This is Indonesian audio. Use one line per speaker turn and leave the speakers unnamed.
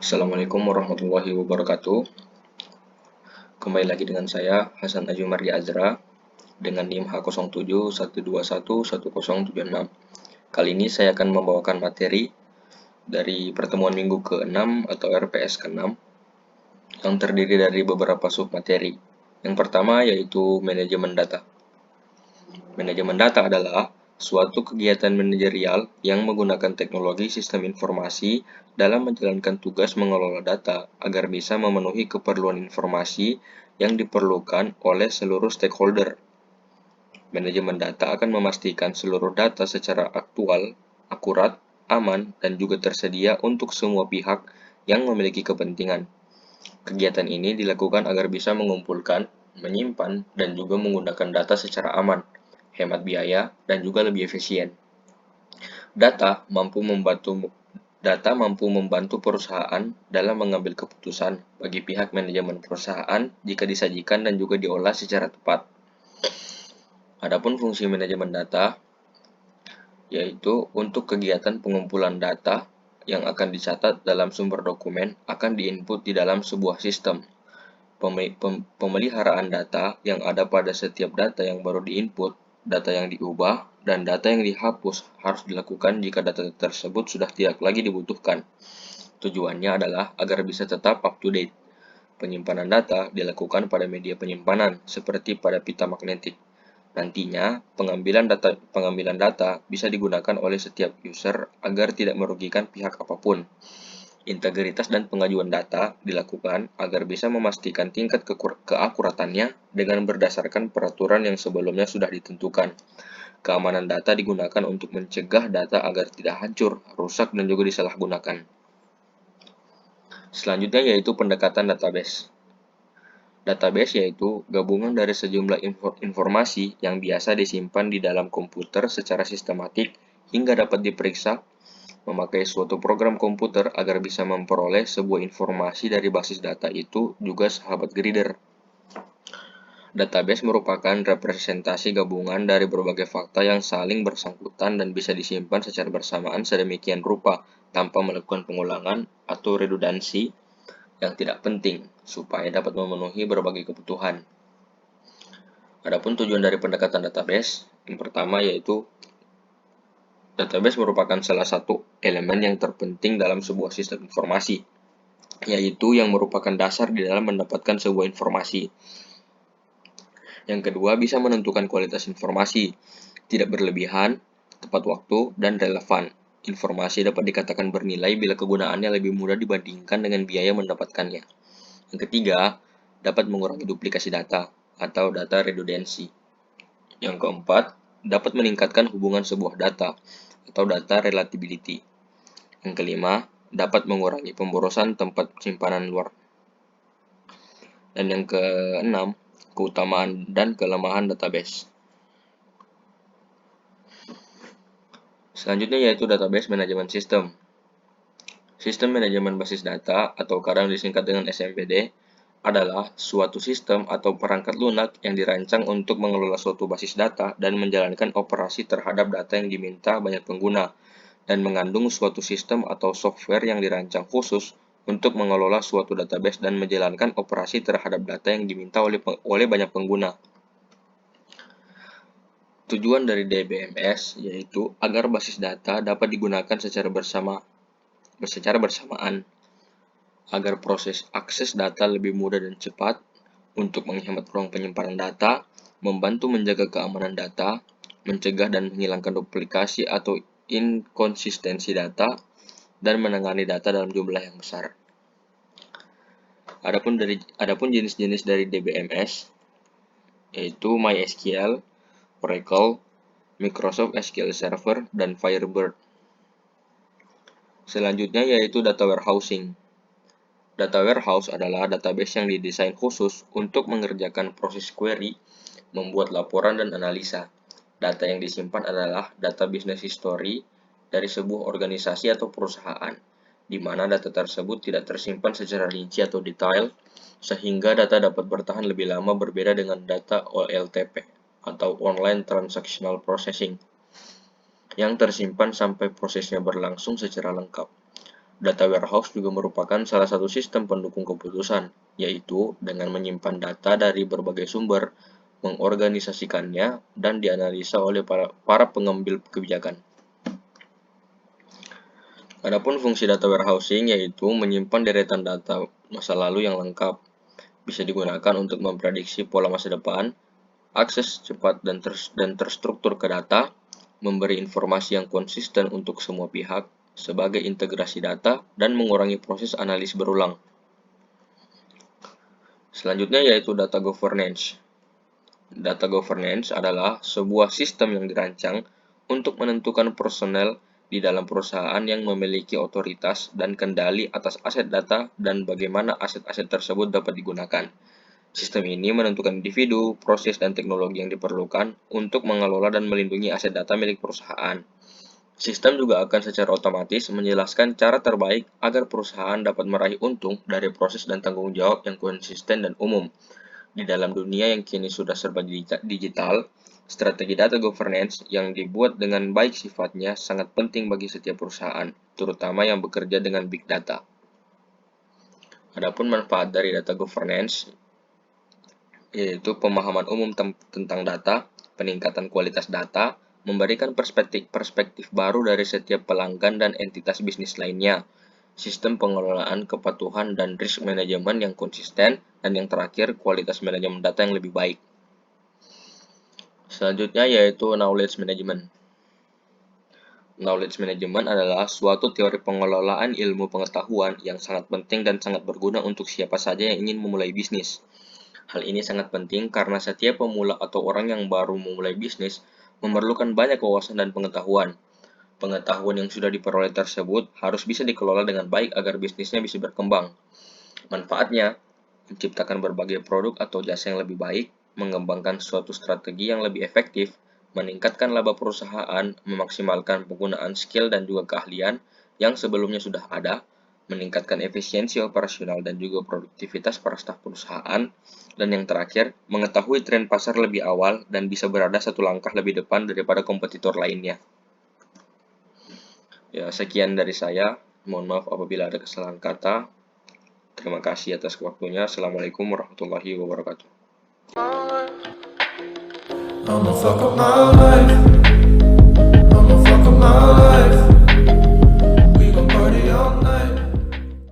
Assalamualaikum warahmatullahi wabarakatuh. Kembali lagi dengan saya Hasan Azumardi Azra dengan NIM H0712110076. Kali ini saya akan membawakan materi dari pertemuan minggu ke-6 atau RPS ke-6 yang terdiri dari beberapa submateri. Yang pertama yaitu manajemen data. Manajemen data adalah suatu kegiatan manajerial yang menggunakan teknologi sistem informasi dalam menjalankan tugas mengelola data agar bisa memenuhi keperluan informasi yang diperlukan oleh seluruh stakeholder. Manajemen data akan memastikan seluruh data secara aktual, akurat, aman, dan juga tersedia untuk semua pihak yang memiliki kepentingan. Kegiatan ini dilakukan agar bisa mengumpulkan, menyimpan, dan juga menggunakan data secara aman, hemat biaya, dan juga lebih efisien. Data mampu membantu perusahaan dalam mengambil keputusan bagi pihak manajemen perusahaan jika disajikan dan juga diolah secara tepat. Adapun fungsi manajemen data yaitu untuk kegiatan pengumpulan data yang akan dicatat dalam sumber dokumen akan diinput di dalam sebuah sistem. Pemeliharaan data yang ada pada setiap data yang baru diinput, data yang diubah, dan data yang dihapus harus dilakukan jika data tersebut sudah tidak lagi dibutuhkan. Tujuannya adalah agar bisa tetap up to date. Penyimpanan data dilakukan pada media penyimpanan seperti pada pita magnetik. Nantinya, pengambilan data bisa digunakan oleh setiap user agar tidak merugikan pihak apapun. Integritas dan pengajuan data dilakukan agar bisa memastikan tingkat keakuratannya dengan berdasarkan peraturan yang sebelumnya sudah ditentukan. Keamanan data digunakan untuk mencegah data agar tidak hancur, rusak, dan juga disalahgunakan. Selanjutnya yaitu pendekatan database. Database yaitu gabungan dari sejumlah informasi yang biasa disimpan di dalam komputer secara sistematik hingga dapat diperiksa memakai suatu program komputer agar bisa memperoleh sebuah informasi dari basis data itu juga sahabat grader. Database merupakan representasi gabungan dari berbagai fakta yang saling bersangkutan dan bisa disimpan secara bersamaan sedemikian rupa tanpa melakukan pengulangan atau redundansi yang tidak penting supaya dapat memenuhi berbagai kebutuhan. Adapun tujuan dari pendekatan database, yang pertama yaitu database merupakan salah satu elemen yang terpenting dalam sebuah sistem informasi, yaitu yang merupakan dasar di dalam mendapatkan sebuah informasi. Yang kedua, bisa menentukan kualitas informasi, tidak berlebihan, tepat waktu, dan relevan. Informasi dapat dikatakan bernilai bila kegunaannya lebih mudah dibandingkan dengan biaya mendapatkannya. Yang ketiga, dapat mengurangi duplikasi data atau data redundancy. Yang keempat, dapat meningkatkan hubungan sebuah data atau data reliability. Yang kelima, dapat mengurangi pemborosan tempat simpanan luar. Dan yang keenam, keutamaan dan kelemahan database. Selanjutnya yaitu database manajemen sistem. Sistem manajemen basis data atau kadang disingkat dengan SMBD adalah suatu sistem atau perangkat lunak yang dirancang untuk mengelola suatu basis data dan menjalankan operasi terhadap data yang diminta banyak pengguna dan mengandung suatu sistem atau software yang dirancang khusus untuk mengelola suatu database dan menjalankan operasi terhadap data yang diminta oleh banyak pengguna. Tujuan dari DBMS yaitu agar basis data dapat digunakan secara bersamaan, agar proses akses data lebih mudah dan cepat, untuk menghemat ruang penyimpanan data, membantu menjaga keamanan data, mencegah dan menghilangkan duplikasi atau inkonsistensi data, dan menangani data dalam jumlah yang besar. Adapun jenis-jenis dari DBMS yaitu MySQL, Oracle, Microsoft SQL Server, dan Firebird. Selanjutnya yaitu data warehousing. Data warehouse adalah database yang didesain khusus untuk mengerjakan proses query, membuat laporan dan analisa. Data yang disimpan adalah data business history dari sebuah organisasi atau perusahaan, di mana data tersebut tidak tersimpan secara rinci atau detail, sehingga data dapat bertahan lebih lama berbeda dengan data OLTP atau Online Transactional Processing, yang tersimpan sampai prosesnya berlangsung secara lengkap. Data warehouse juga merupakan salah satu sistem pendukung keputusan, yaitu dengan menyimpan data dari berbagai sumber, mengorganisasikannya, dan dianalisa oleh para pengambil kebijakan. Adapun fungsi data warehousing yaitu menyimpan deretan data masa lalu yang lengkap, bisa digunakan untuk memprediksi pola masa depan, akses cepat dan terstruktur ke data, memberi informasi yang konsisten untuk semua pihak sebagai integrasi data, dan mengurangi proses analis berulang. Selanjutnya yaitu data governance. Data governance adalah sebuah sistem yang dirancang untuk menentukan personel di dalam perusahaan yang memiliki otoritas dan kendali atas aset data dan bagaimana aset-aset tersebut dapat digunakan. Sistem ini menentukan individu, proses, dan teknologi yang diperlukan untuk mengelola dan melindungi aset data milik perusahaan. Sistem juga akan secara otomatis menjelaskan cara terbaik agar perusahaan dapat meraih untung dari proses dan tanggung jawab yang konsisten dan umum. Di dalam dunia yang kini sudah serba digital, strategi data governance yang dibuat dengan baik sifatnya sangat penting bagi setiap perusahaan, terutama yang bekerja dengan big data. Adapun manfaat dari data governance yaitu pemahaman umum tentang data, peningkatan kualitas data, memberikan perspektif baru dari setiap pelanggan dan entitas bisnis lainnya, sistem pengelolaan kepatuhan dan risk management yang konsisten, dan yang terakhir kualitas manajemen data yang lebih baik. Selanjutnya yaitu knowledge management. Knowledge management adalah suatu teori pengelolaan ilmu pengetahuan yang sangat penting dan sangat berguna untuk siapa saja yang ingin memulai bisnis. Hal ini sangat penting karena setiap pemula atau orang yang baru memulai bisnis memerlukan banyak wawasan dan pengetahuan. Pengetahuan yang sudah diperoleh tersebut harus bisa dikelola dengan baik agar bisnisnya bisa berkembang. Manfaatnya, menciptakan berbagai produk atau jasa yang lebih baik, mengembangkan suatu strategi yang lebih efektif, meningkatkan laba perusahaan, memaksimalkan penggunaan skill dan juga keahlian yang sebelumnya sudah ada, meningkatkan efisiensi operasional dan juga produktivitas para staf perusahaan, dan yang terakhir, mengetahui tren pasar lebih awal dan bisa berada satu langkah lebih depan daripada kompetitor lainnya. Ya, sekian dari saya. Mohon maaf apabila ada kesalahan kata. Terima kasih atas waktunya. Assalamualaikum warahmatullahi wabarakatuh. I'ma fuck up my life.